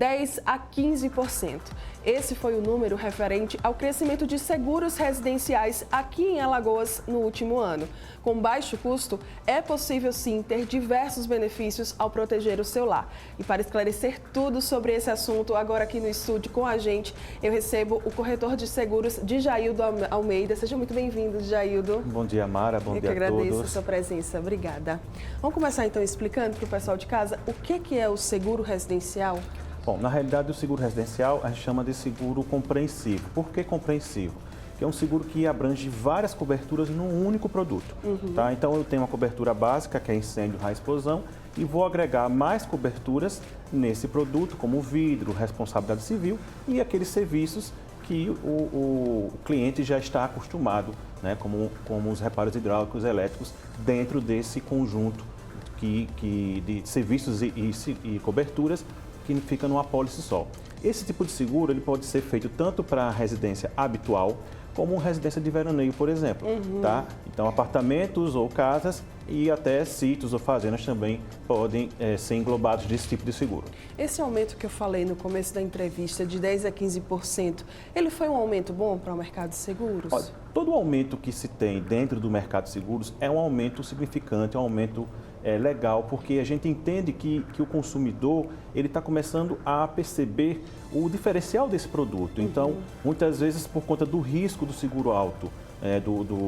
10 a 15%. Esse foi o número referente ao crescimento de seguros residenciais aqui em Alagoas no último ano. Com baixo custo, é possível sim ter diversos benefícios ao proteger o seu lar. E para esclarecer tudo sobre esse assunto, agora aqui no estúdio com a gente, eu recebo o corretor de seguros Djaildo Almeida. Seja muito bem-vindo, Djaildo. Bom dia, Mara. Bom dia a todos. Eu que agradeço a sua presença. Obrigada. Vamos começar então explicando para o pessoal de casa o que é o seguro residencial? Bom, na realidade, o seguro residencial a gente chama de seguro compreensivo. Por que compreensivo? Que é um seguro que abrange várias coberturas num único produto. Tá? Então, eu tenho uma cobertura básica, que é incêndio, raio, explosão, e vou agregar mais coberturas nesse produto, como vidro, responsabilidade civil e aqueles serviços que o cliente já está acostumado, né? como os reparos hidráulicos, elétricos, dentro desse conjunto de serviços e coberturas que fica numa apólice só. Esse tipo de seguro ele pode ser feito tanto para a residência habitual, como residência de veraneio, por exemplo. Tá? Então, apartamentos ou casas e até sítios ou fazendas também podem ser englobados desse tipo de seguro. Esse aumento que eu falei no começo da entrevista, de 10% a 15%, ele foi um aumento bom para o mercado de seguros? Olha, todo aumento que se tem dentro do mercado de seguros é um aumento significante, é um aumento legal, porque a gente entende que o consumidor ele está começando a perceber o diferencial desse produto. Então, muitas vezes, por conta do risco do seguro alto,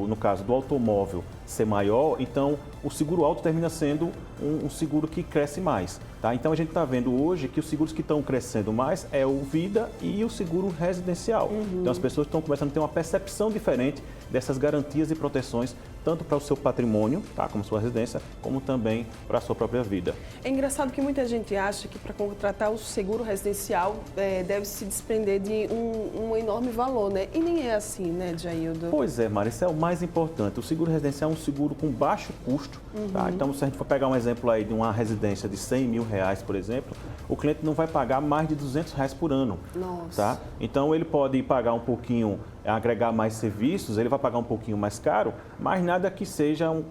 no caso do automóvel ser maior, então o seguro alto termina sendo um seguro que cresce mais. Tá? Então a gente está vendo hoje que os seguros que estão crescendo mais é o vida e o seguro residencial. Então as pessoas estão começando a ter uma percepção diferente dessas garantias e proteções, tanto para o seu patrimônio, tá, como sua residência, como também para a sua própria vida. É engraçado que muita gente acha que para contratar o seguro residencial deve se desprender de um enorme valor, né? E nem é assim, né, Djaildo? Pois é, Mara, isso é o mais importante. O seguro residencial é um seguro com baixo custo. Tá? Então, se a gente for pegar um exemplo aí de uma residência de R$100 mil, por exemplo, o cliente não vai pagar mais de R$200 por ano. Nossa. Tá? Então, ele pode pagar um pouquinho, agregar mais serviços, ele vai pagar um pouquinho mais caro, mas nada que sejam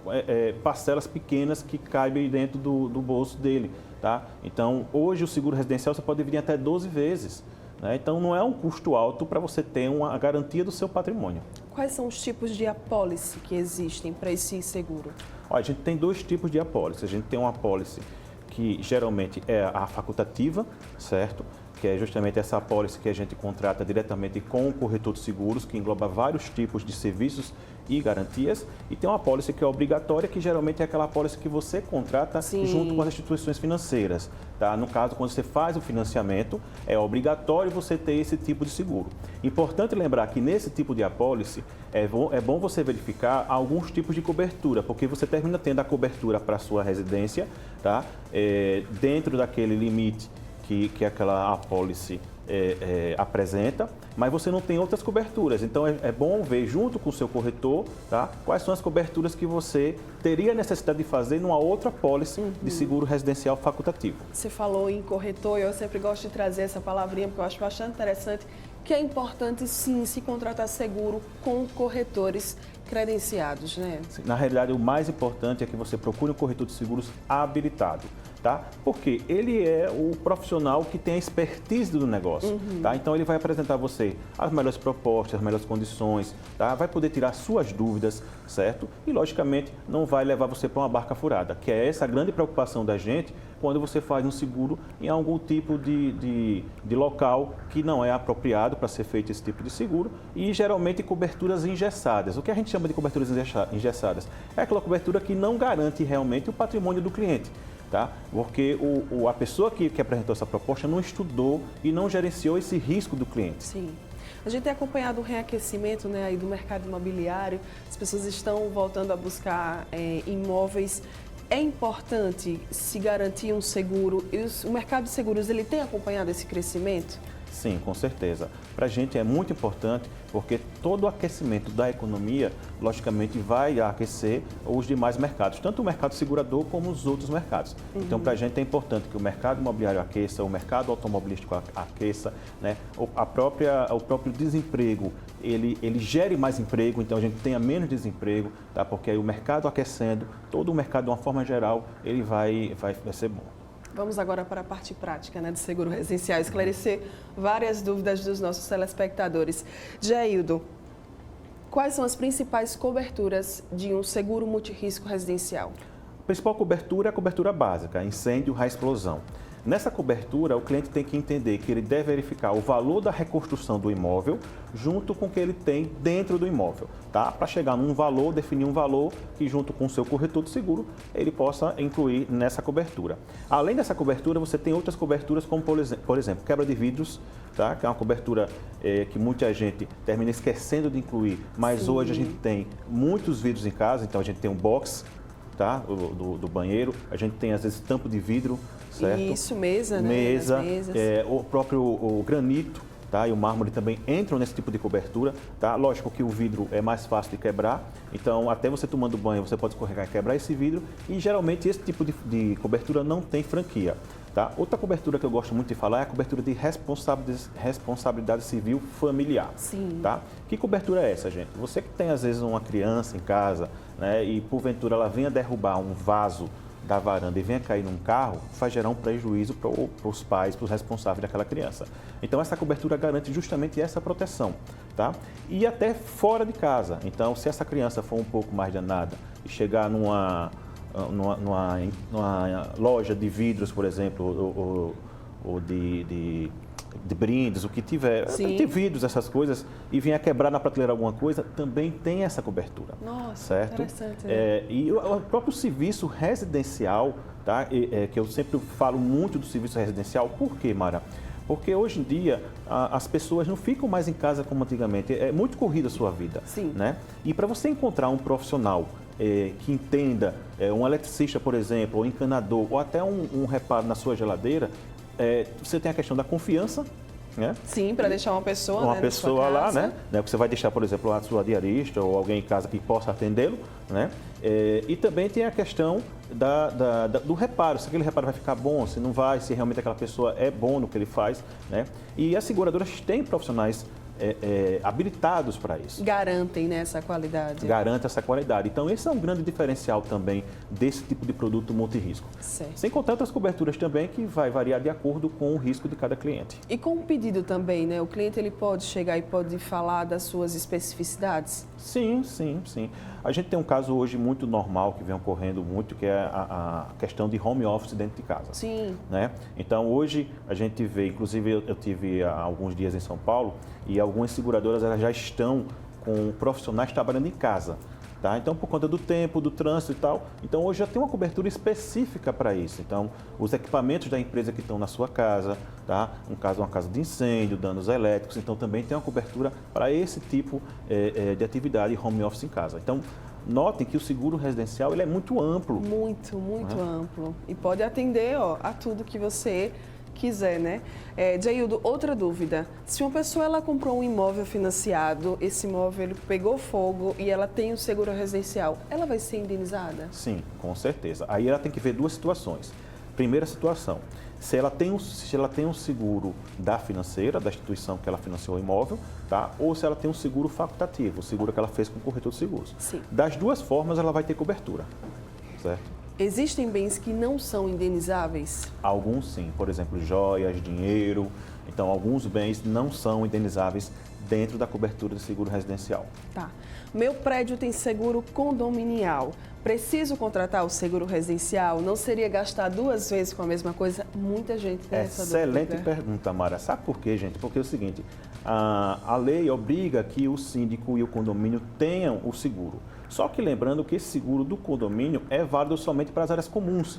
parcelas pequenas que caibem dentro do bolso dele. Tá? Então, hoje o seguro residencial você pode dividir até 12 vezes. Né? Então, não é um custo alto para você ter uma garantia do seu patrimônio. Quais são os tipos de apólice que existem para esse seguro? Olha, a gente tem dois tipos de apólice. A gente tem uma apólice que geralmente é a facultativa, certo? Que é justamente essa apólice que a gente contrata diretamente com o corretor de seguros, que engloba vários tipos de serviços e garantias. E tem uma apólice que é obrigatória, que geralmente é aquela apólice que você contrata junto com as instituições financeiras. Tá? No caso, quando você faz o financiamento, é obrigatório você ter esse tipo de seguro. Importante lembrar que nesse tipo de apólice, é bom você verificar alguns tipos de cobertura, porque você termina tendo a cobertura para a sua residência, tá? Dentro daquele limite que aquela apólice apresenta, mas você não tem outras coberturas. Então, é bom ver junto com o seu corretor, tá, quais são as coberturas que você teria necessidade de fazer numa outra apólice de seguro residencial facultativo. Você falou em corretor, eu sempre gosto de trazer essa palavrinha, porque eu acho bastante interessante, que é importante sim se contratar seguro com corretores credenciados, né? Na realidade, o mais importante é que você procure um corretor de seguros habilitado. Tá? Porque ele é o profissional que tem a expertise do negócio. Tá? Então, ele vai apresentar a você as melhores propostas, as melhores condições, tá? Vai poder tirar suas dúvidas, certo? E, logicamente, não vai levar você para uma barca furada, que é essa a grande preocupação da gente quando você faz um seguro em algum tipo de local que não é apropriado para ser feito esse tipo de seguro e, geralmente, coberturas engessadas. O que a gente chama de coberturas engessadas? É aquela cobertura que não garante realmente o patrimônio do cliente. Tá? Porque a pessoa que apresentou essa proposta não estudou e não gerenciou esse risco do cliente. Sim. A gente tem acompanhado o reaquecimento, né, aí do mercado imobiliário, as pessoas estão voltando a buscar imóveis. É importante se garantir um seguro e o mercado de seguros ele tem acompanhado esse crescimento? Sim, com certeza. Para a gente é muito importante porque todo o aquecimento da economia, logicamente, vai aquecer os demais mercados, tanto o mercado segurador como os outros mercados. Então, para a gente é importante que o mercado imobiliário aqueça, o mercado automobilístico aqueça, né? O próprio desemprego, ele gere mais emprego, então a gente tenha menos desemprego, tá? Porque aí o mercado aquecendo, todo o mercado, de uma forma geral, ele vai ser bom. Vamos agora para a parte prática, né, do seguro residencial, esclarecer várias dúvidas dos nossos telespectadores. Jaildo, quais são as principais coberturas de um seguro multirrisco residencial? A principal cobertura é a cobertura básica, incêndio, raio, explosão. Nessa cobertura, o cliente tem que entender que ele deve verificar o valor da reconstrução do imóvel junto com o que ele tem dentro do imóvel, tá? Para chegar num valor, definir um valor que junto com o seu corretor de seguro, ele possa incluir nessa cobertura. Além dessa cobertura, você tem outras coberturas como, por exemplo, quebra de vidros, tá? Que é uma cobertura que muita gente termina esquecendo de incluir, mas Sim. hoje a gente tem muitos vidros em casa, então a gente tem um box, tá? do banheiro, a gente tem às vezes tampo de vidro, certo? Isso, mesa, né? Mesa, As mesas. o próprio granito, tá? E o mármore também entram nesse tipo de cobertura, tá? Lógico que o vidro é mais fácil de quebrar, então até você tomando banho você pode escorregar e quebrar esse vidro e geralmente esse tipo de cobertura não tem franquia, tá? Outra cobertura que eu gosto muito de falar é a cobertura de responsabilidade civil familiar. Sim. Tá? Que cobertura é essa, gente? Você que tem às vezes uma criança em casa, né, e porventura ela venha derrubar um vaso da varanda e venha cair num carro, faz gerar um prejuízo para os pais, para os responsáveis daquela criança. Então essa cobertura garante justamente essa proteção, tá? E até fora de casa. Então se essa criança for um pouco mais danada e chegar numa loja de vidros, por exemplo, ou de brindes, o que tiver, de vidros, essas coisas, e vier a quebrar na prateleira alguma coisa, também tem essa cobertura. Nossa, certo? interessante. Né? E o próprio serviço residencial, tá? Que eu sempre falo muito do serviço residencial, por quê, Mara? Porque hoje em dia as pessoas não ficam mais em casa como antigamente, é muito corrida a sua vida. Sim. Né? E para você encontrar um profissional que entenda, um eletricista, por exemplo, ou encanador, ou até um reparo na sua geladeira, você tem a questão da confiança, né? Sim, para deixar uma pessoa, uma né, pessoa na sua lá, casa. né? Você vai deixar, por exemplo, a sua diarista ou alguém em casa que possa atendê-lo, né? E também tem a questão do reparo, se aquele reparo vai ficar bom, se não vai, se realmente aquela pessoa é bom no que ele faz, né? E as seguradoras têm profissionais habilitados para isso. Garantem, né, essa qualidade. Garante essa qualidade. Então, esse é um grande diferencial também desse tipo de produto multirrisco. Certo. Sem contar outras coberturas também que vai variar de acordo com o risco de cada cliente. E com o pedido também, né? O cliente ele pode chegar e pode falar das suas especificidades? Sim. A gente tem um caso hoje muito normal que vem ocorrendo muito, que é a questão de home office dentro de casa. Sim. Né? Então, hoje a gente vê, inclusive eu tive há alguns dias em São Paulo e algumas seguradoras elas já estão com profissionais trabalhando em casa. Tá? Então, por conta do tempo, do trânsito e tal, então hoje já tem uma cobertura específica para isso. Então, os equipamentos da empresa que estão na sua casa, tá? No caso, uma casa de incêndio, danos elétricos, então também tem uma cobertura para esse tipo de atividade home office em casa. Então, notem que o seguro residencial ele é muito amplo. Muito amplo. E pode atender a tudo que você quiser, né? Jaildo, outra dúvida. Se uma pessoa ela comprou um imóvel financiado, esse imóvel ele pegou fogo e ela tem um seguro residencial, ela vai ser indenizada? Sim, com certeza. Aí ela tem que ver duas situações. Primeira situação, se ela tem um seguro da financeira, da instituição que ela financiou o imóvel, tá? Ou se ela tem um seguro facultativo, o seguro que ela fez com o corretor de seguros. Sim. Das duas formas ela vai ter cobertura, certo? Existem bens que não são indenizáveis? Alguns sim, por exemplo, joias, dinheiro. Então, alguns bens não são indenizáveis dentro da cobertura de seguro residencial. Tá. Meu prédio tem seguro condominial. Preciso contratar o seguro residencial? Não seria gastar duas vezes com a mesma coisa? Muita gente tem essa dúvida. Excelente pergunta, Mara. Sabe por quê, gente? Porque é o seguinte, a lei obriga que o síndico e o condomínio tenham o seguro. Só que lembrando que esse seguro do condomínio é válido somente para as áreas comuns,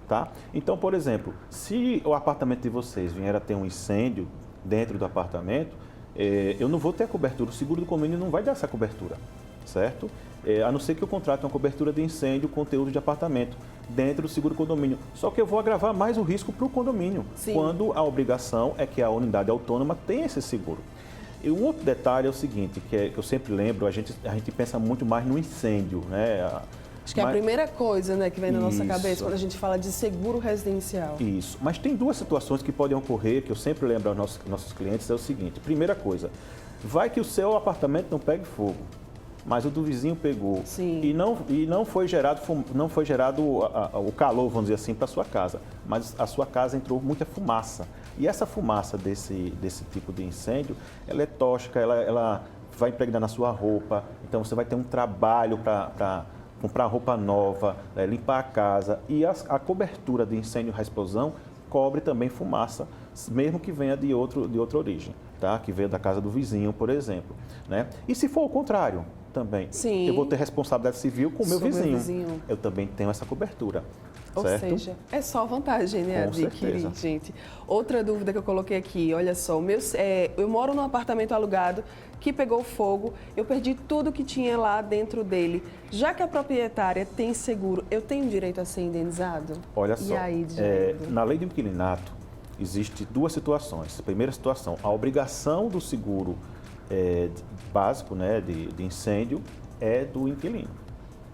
tá? Então, por exemplo, se o apartamento de vocês vier a ter um incêndio dentro do apartamento, eu não vou ter a cobertura, o seguro do condomínio não vai dar essa cobertura, certo? A não ser que eu contrate uma cobertura de incêndio, conteúdo de apartamento, dentro do seguro condomínio. Só que eu vou agravar mais o risco para o condomínio, Sim. quando a obrigação é que a unidade autônoma tenha esse seguro. E um outro detalhe é o seguinte, que eu sempre lembro, a gente pensa muito mais no incêndio, né? Acho que é a primeira coisa, né, que vem na nossa cabeça Isso. quando a gente fala de seguro residencial. Isso, mas tem duas situações que podem ocorrer, que eu sempre lembro aos nossos clientes, é o seguinte. Primeira coisa, vai que o seu apartamento não pegue fogo, mas o do vizinho pegou. Sim. E não foi gerado o calor, vamos dizer assim, para a sua casa, mas a sua casa entrou muita fumaça. E essa fumaça desse tipo de incêndio, ela é tóxica, ela vai impregnar na sua roupa, então você vai ter um trabalho para comprar roupa nova, limpar a casa. E a cobertura de incêndio e explosão cobre também fumaça, mesmo que venha de outra origem, tá? Que veio da casa do vizinho, por exemplo, né? E se for o contrário também, Sim. eu vou ter responsabilidade civil com o meu Sobre vizinho. o vizinho. Eu também tenho essa cobertura. Ou certo? seja, é só vantagem, né, adquirir, gente. Outra dúvida que eu coloquei aqui, olha só, eu moro num apartamento alugado que pegou fogo, eu perdi tudo que tinha lá dentro dele. Já que a proprietária tem seguro, eu tenho direito a ser indenizado? Olha só, E aí, na lei do inquilinato, existe duas situações. Primeira situação, a obrigação do seguro básico, né, de incêndio é do inquilino.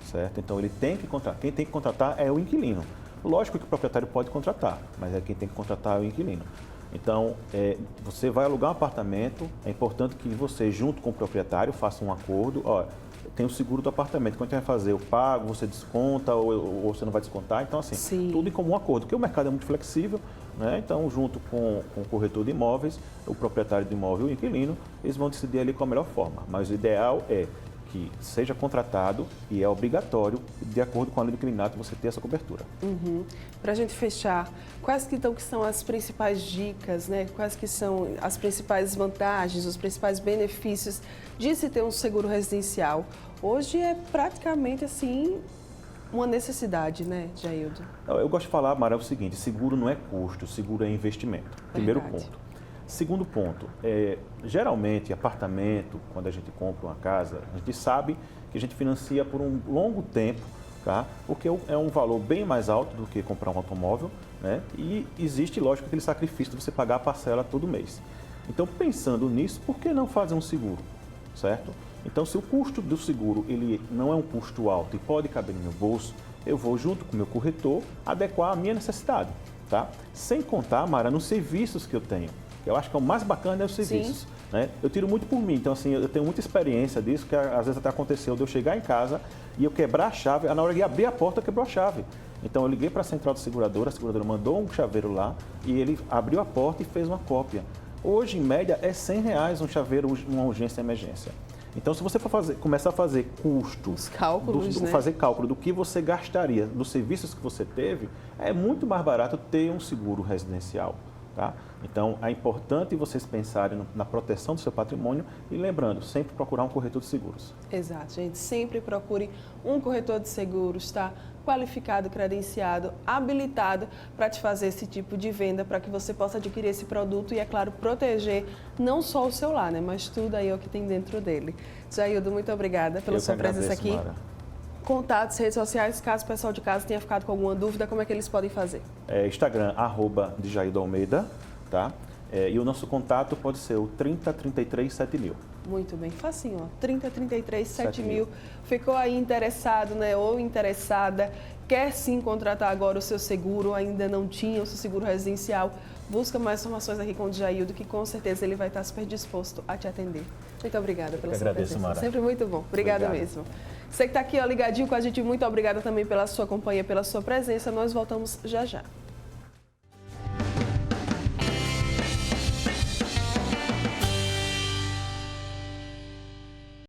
Certo? Então, quem tem que contratar é o inquilino. Lógico que o proprietário pode contratar, mas quem tem que contratar é o inquilino. Então, você vai alugar um apartamento, é importante que você, junto com o proprietário, faça um acordo. Ó, tem o seguro do apartamento, quando você vai fazer, eu pago, você desconta ou você não vai descontar. Então, assim, Sim. Tudo em comum acordo, porque o mercado é muito flexível, né? Então, junto com o corretor de imóveis, o proprietário de imóvel e o inquilino, eles vão decidir ali qual a melhor forma. Mas o ideal é que seja contratado e é obrigatório, de acordo com a lei do inquilinato, você ter essa cobertura. Para a gente fechar, quais que são as principais dicas, né? Quais que são as principais vantagens, os principais benefícios de se ter um seguro residencial? Hoje é praticamente assim uma necessidade, né, Jaildo? Eu gosto de falar, Mara, o seguinte, seguro não é custo, seguro é investimento. Primeiro Verdade. ponto. Segundo ponto, geralmente apartamento, quando a gente compra uma casa, a gente sabe que a gente financia por um longo tempo, tá? Porque é um valor bem mais alto do que comprar um automóvel, né? E existe, lógico, aquele sacrifício de você pagar a parcela todo mês. Então, pensando nisso, por que não fazer um seguro, certo? Então, se o custo do seguro ele não é um custo alto e pode caber no meu bolso, eu vou, junto com o meu corretor, adequar a minha necessidade, tá? Sem contar, Mara, nos serviços que eu tenho. Eu acho que é o mais bacana é os serviços. Né? Eu tiro muito por mim, então assim, eu tenho muita experiência disso, que às vezes até aconteceu de eu chegar em casa e eu quebrar a chave, na hora de abrir a porta, quebrou a chave. Então eu liguei para a central de seguradora, a seguradora mandou um chaveiro lá e ele abriu a porta e fez uma cópia. Hoje, em média, é R$100 um chaveiro, uma urgência e emergência. Então, se você for começar a fazer custo, os cálculos, né? fazer cálculo do que você gastaria dos serviços que você teve, é muito mais barato ter um seguro residencial. Tá? Então, é importante vocês pensarem na proteção do seu patrimônio e lembrando, sempre procurar um corretor de seguros. Exato, gente. Sempre procure um corretor de seguros, tá? Qualificado, credenciado, habilitado para te fazer esse tipo de venda, para que você possa adquirir esse produto e, é claro, proteger não só o seu lar, né? Mas tudo aí o que tem dentro dele. Jaildo, muito obrigada pela sua presença aqui. Mara. Contatos, redes sociais, caso o pessoal de casa tenha ficado com alguma dúvida, como é que eles podem fazer? Instagram, @Jaildo_Almeida, tá? E o nosso contato pode ser o 3033 7000. Muito bem, facinho, ó. 3033 7000. Ficou aí interessado, né? Ou interessada, quer sim contratar agora o seu seguro, ainda não tinha o seu seguro residencial, busca mais informações aqui com o Jaildo, que com certeza ele vai estar super disposto a te atender. Muito obrigada pela sua presença. Mara. Sempre muito bom. Obrigada mesmo. Você que está aqui, ó, ligadinho com a gente, muito obrigada também pela sua companhia, pela sua presença. Nós voltamos já já.